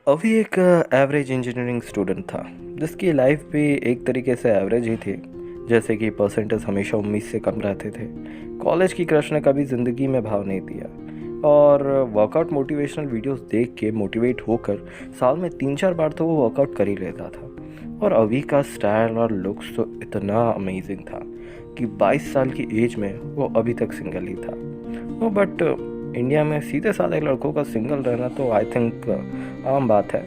अभी एक average engineering student था जिसकी लाइफ भी एक तरीके से एवरेज ही थी। जैसे कि परसेंटेज हमेशा 19 से कम रहते थे। कॉलेज की क्रश ने कभी ज़िंदगी में भाव नहीं दिया और वर्कआउट मोटिवेशनल वीडियोस देख के मोटिवेट होकर साल में 3-4 बार तो वो वर्कआउट कर ही लेता था। और अभी का स्टाइल और लुक्स तो इतना अमेजिंग था कि 22 साल की एज में वो अभी तक सिंगल ही था। बट इंडिया में सीधे साधे लड़कों का सिंगल रहना तो आई थिंक आम बात है।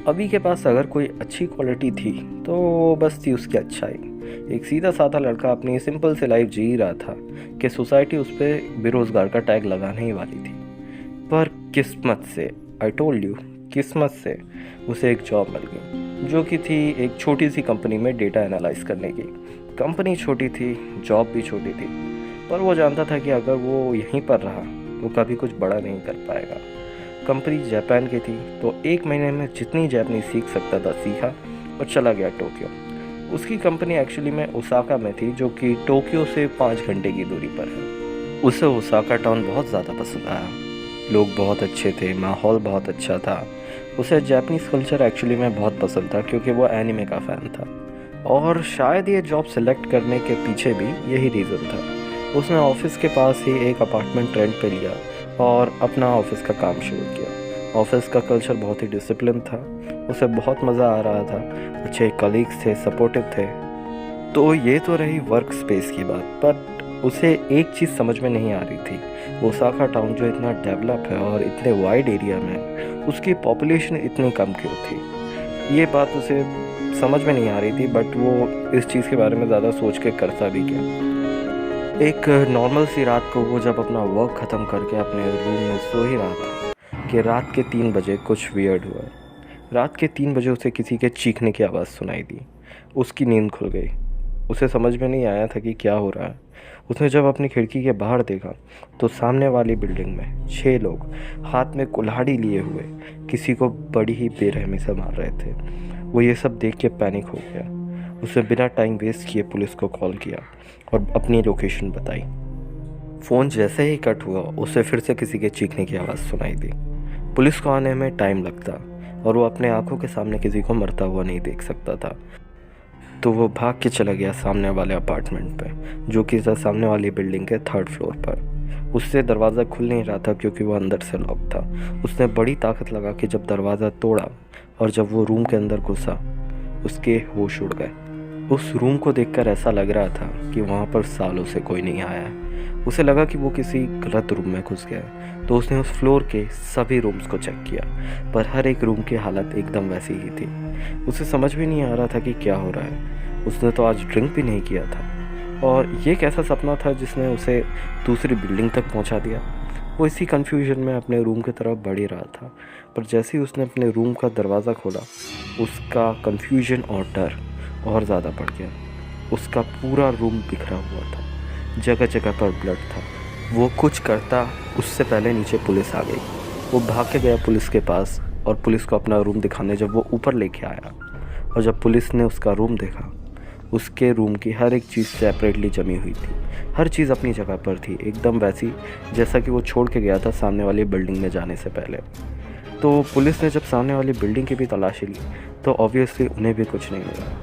अभी के पास अगर कोई अच्छी क्वालिटी थी तो बस थी उसकी अच्छाई। एक सीधा साधा लड़का अपनी सिंपल सी लाइफ जी रहा था कि सोसाइटी उस पर बेरोज़गार का टैग लगाने ही वाली थी। पर किस्मत से, आई टोल्ड यू, किस्मत से उसे एक जॉब मिल गई जो कि थी एक छोटी सी कंपनी में डेटा एनालाइज करने की। कंपनी छोटी थी, जॉब भी छोटी थी, पर वो जानता था कि अगर वो यहीं पर रहा तो कभी कुछ बड़ा नहीं कर पाएगा। कंपनी जापान की थी तो 1 महीने में जितनी जापानी सीख सकता था सीखा और चला गया टोक्यो। उसकी कंपनी एक्चुअली में ओसाका में थी जो कि टोक्यो से 5 घंटे की दूरी पर है। उसे ओसाका टाउन बहुत ज़्यादा पसंद आया। लोग बहुत अच्छे थे, माहौल बहुत अच्छा था। उसे जापानीज़ कल्चर एक्चुअली में बहुत पसंद था क्योंकि वो एनिमे का फ़ैन था। और शायद ये जॉब सेलेक्ट करने के पीछे भी यही रीज़न था। उसने ऑफिस के पास ही एक अपार्टमेंट रेंट पे लिया और अपना ऑफिस का काम शुरू किया। ऑफिस का कल्चर बहुत ही डिसिप्लिन था। उसे बहुत मज़ा आ रहा था, अच्छे कलीग्स थे, सपोर्टिव थे। तो ये तो रही वर्क स्पेस की बात, बट उसे एक चीज़ समझ में नहीं आ रही थी। ओसाका टाउन जो इतना डेवलप है और इतने वाइड एरिया में उसकी पॉपुलेशन इतनी कम क्यों थी। ये बात उसे समझ में नहीं आ रही थी, बट वो इस चीज़ के बारे में ज़्यादा सोच के करता भी क्या। एक नॉर्मल सी रात को वो जब अपना वर्क ख़त्म करके अपने रूम में सो ही रहा था कि रात के 3 बजे कुछ वियर्ड हुआ। रात के 3 बजे उसे किसी के चीखने की आवाज़ सुनाई दी। उसकी नींद खुल गई। उसे समझ में नहीं आया था कि क्या हो रहा है। उसने जब अपनी खिड़की के बाहर देखा तो सामने वाली बिल्डिंग में 6 लोग हाथ में कुल्हाड़ी लिए हुए किसी को बड़ी ही बेरहमी से मार रहे थे। वो ये सब देख के पैनिक हो गया। उसने बिना टाइम वेस्ट किए पुलिस को कॉल किया और अपनी लोकेशन बताई। फ़ोन जैसे ही कट हुआ उसे फिर से किसी के चीखने की आवाज़ सुनाई दी। पुलिस को आने में टाइम लगता और वो अपने आंखों के सामने किसी को मरता हुआ नहीं देख सकता था। तो वो भाग के चला गया सामने वाले अपार्टमेंट पे जो कि था सामने वाली बिल्डिंग के 3rd फ्लोर पर। उससे दरवाज़ा खुल नहीं रहा था क्योंकि वो अंदर से लॉक था। उसने बड़ी ताकत लगा के जब दरवाज़ा तोड़ा और जब वो रूम के अंदर घुसा उसके होश उड़ गए। उस रूम को देखकर ऐसा लग रहा था कि वहाँ पर सालों से कोई नहीं आया है। उसे लगा कि वो किसी गलत रूम में घुस गया है। तो उसने उस फ्लोर के सभी रूम्स को चेक किया, पर हर एक रूम की हालत एकदम वैसी ही थी। उसे समझ भी नहीं आ रहा था कि क्या हो रहा है। उसने तो आज ड्रिंक भी नहीं किया था और ये कैसा सपना था जिसने उसे दूसरी बिल्डिंग तक पहुँचा दिया। वो इसी कन्फ्यूजन में अपने रूम की तरफ बढ़ ही रहा था, पर जैसे ही उसने अपने रूम का दरवाज़ा खोला उसका कन्फ्यूजन और डर और ज़्यादा बढ़ गया। उसका पूरा रूम बिखरा हुआ था, जगह जगह पर ब्लड था। वो कुछ करता उससे पहले नीचे पुलिस आ गई। वो भाग के गया पुलिस के पास और पुलिस को अपना रूम दिखाने जब वो ऊपर लेके आया और जब पुलिस ने उसका रूम देखा, उसके रूम की हर एक चीज़ सेपरेटली जमी हुई थी। हर चीज़ अपनी जगह पर थी, एकदम वैसी जैसा कि वो छोड़ के गया था सामने वाली बिल्डिंग में जाने से पहले। तो पुलिस ने जब सामने वाली बिल्डिंग की भी तलाशी ली तो ऑब्वियसली उन्हें भी कुछ नहीं मिला।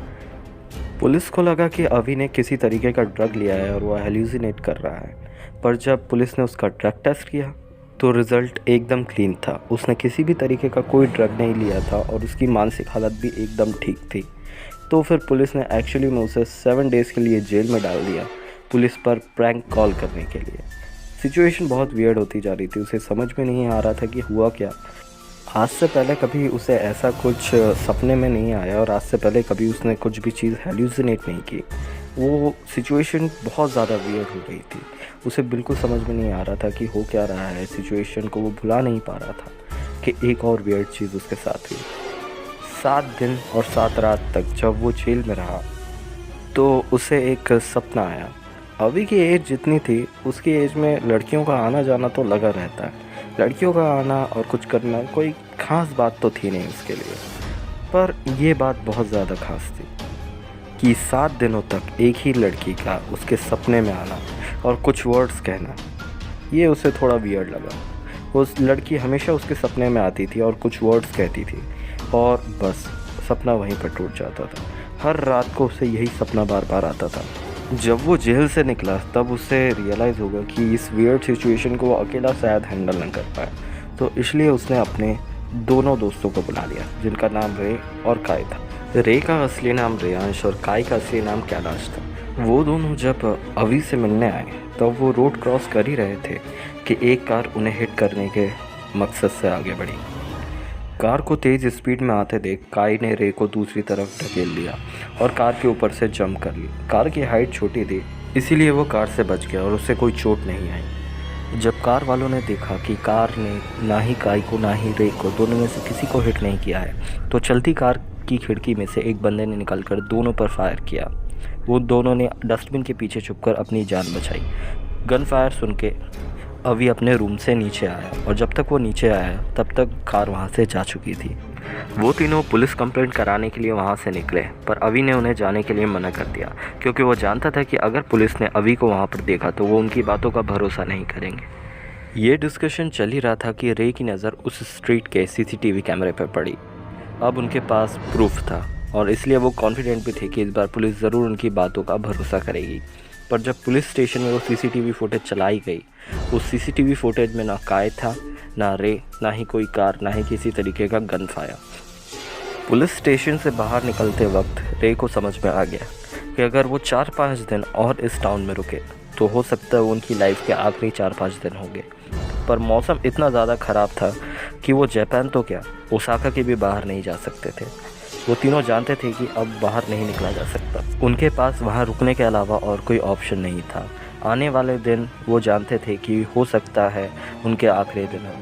पुलिस को लगा कि अभी ने किसी तरीके का ड्रग लिया है और वह हेल्यूसिनेट कर रहा है, पर जब पुलिस ने उसका ड्रग टेस्ट किया तो रिज़ल्ट एकदम क्लीन था। उसने किसी भी तरीके का कोई ड्रग नहीं लिया था और उसकी मानसिक हालत भी एकदम ठीक थी। तो फिर पुलिस ने एक्चुअली में उसे 7 डेज़ के लिए जेल में डाल दिया, पुलिस पर प्रैंक कॉल करने के लिए। सिचुएशन बहुत वियर्ड होती जा रही थी। उसे समझ में नहीं आ रहा था कि हुआ क्या। आज से पहले कभी उसे ऐसा कुछ सपने में नहीं आया और आज से पहले कभी उसने कुछ भी चीज़ हेल्यूसिनेट नहीं की। वो सिचुएशन बहुत ज़्यादा वियर्ड हो गई थी। उसे बिल्कुल समझ में नहीं आ रहा था कि हो क्या रहा है। सिचुएशन को वो भुला नहीं पा रहा था कि एक और वियर्ड चीज़ उसके साथ हुई। 7 दिन और 7 रात तक जब वो जेल में रहा तो उसे एक सपना आया। अभी की एज जितनी थी उसकी एज में लड़कियों का आना जाना तो लगा रहता है। लड़कियों का आना और कुछ करना कोई ख़ास बात तो थी नहीं उसके लिए, पर यह बात बहुत ज़्यादा ख़ास थी कि 7 दिनों तक एक ही लड़की का उसके सपने में आना और कुछ वर्ड्स कहना। ये उसे थोड़ा वियर्ड लगा। वो लड़की हमेशा उसके सपने में आती थी और कुछ वर्ड्स कहती थी और बस सपना वहीं पर टूट जाता था। हर रात को उसे यही सपना बार बार आता था। जब वो जेल से निकला तब उसे रियलाइज़ होगा कि इस वियर्ड सिचुएशन को वो अकेला शायद हैंडल न कर पाए, तो इसलिए उसने अपने दोनों दोस्तों को बुला लिया जिनका नाम रे और काय था। रे का असली नाम रेयांश और काय का असली नाम कैलाश था। वो दोनों जब अवी से मिलने आए तब वो रोड क्रॉस कर ही रहे थे कि एक कार उन्हें हिट करने के मकसद से आगे बढ़ी। कार को तेज़ स्पीड में आते देख काय ने रे को दूसरी तरफ ढकेल दिया और कार के ऊपर से जंप कर ली। कार की हाइट छोटी थी इसीलिए वो कार से बच गया और उसे कोई चोट नहीं आई। जब कार वालों ने देखा कि कार ने ना ही काय को ना ही रे को दोनों में से किसी को हिट नहीं किया है, तो चलती कार की खिड़की में से एक बंदे ने निकलकर दोनों पर फायर किया। वो दोनों ने डस्टबिन के पीछे छुपकर अपनी जान बचाई। गन फायर सुन के अवी अपने रूम से नीचे आया और जब तक वो नीचे आया तब तक कार वहाँ से जा चुकी थी। वो तीनों पुलिस कंप्लेंट कराने के लिए वहाँ से निकले, पर अवी ने उन्हें जाने के लिए मना कर दिया क्योंकि वो जानता था कि अगर पुलिस ने अवी को वहाँ पर देखा तो वो उनकी बातों का भरोसा नहीं करेंगे। ये डिस्कशन चल ही रहा था कि रे की नज़र उस स्ट्रीट के सीसीटीवी कैमरे पर पड़ी। अब उनके पास प्रूफ था और इसलिए वो कॉन्फिडेंट भी थे कि इस बार पुलिस ज़रूर उनकी बातों का भरोसा करेगी। पर जब पुलिस स्टेशन में वो सीसीटीवी फुटेज चलाई गई, उस सीसीटीवी फुटेज में ना काय था, ना रे, ना ही कोई कार, ना ही किसी तरीके का गन फायर। पुलिस स्टेशन से बाहर निकलते वक्त रे को समझ में आ गया कि अगर वो 4-5 दिन और इस टाउन में रुके तो हो सकता है उनकी लाइफ के आखिरी 4-5 दिन होंगे। पर मौसम इतना ज़्यादा ख़राब था कि वो जापान तो क्या, ओसाका के भी बाहर नहीं जा सकते थे। वो तीनों जानते थे कि अब बाहर नहीं निकला जा सकता। उनके पास वहाँ रुकने के अलावा और कोई ऑप्शन नहीं था। आने वाले दिन वो जानते थे कि हो सकता है उनके आखिरी दिन हो।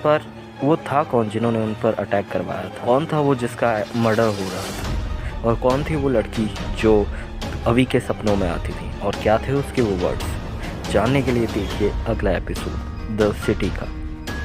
पर वो था कौन जिन्होंने उन पर अटैक करवाया था? कौन था वो जिसका मर्डर हो रहा था? और कौन थी वो लड़की जो अवी के सपनों में आती थी? और क्या थे उसके वो वर्ड्स? जानने के लिए देखिए अगला एपिसोड द सिटी का।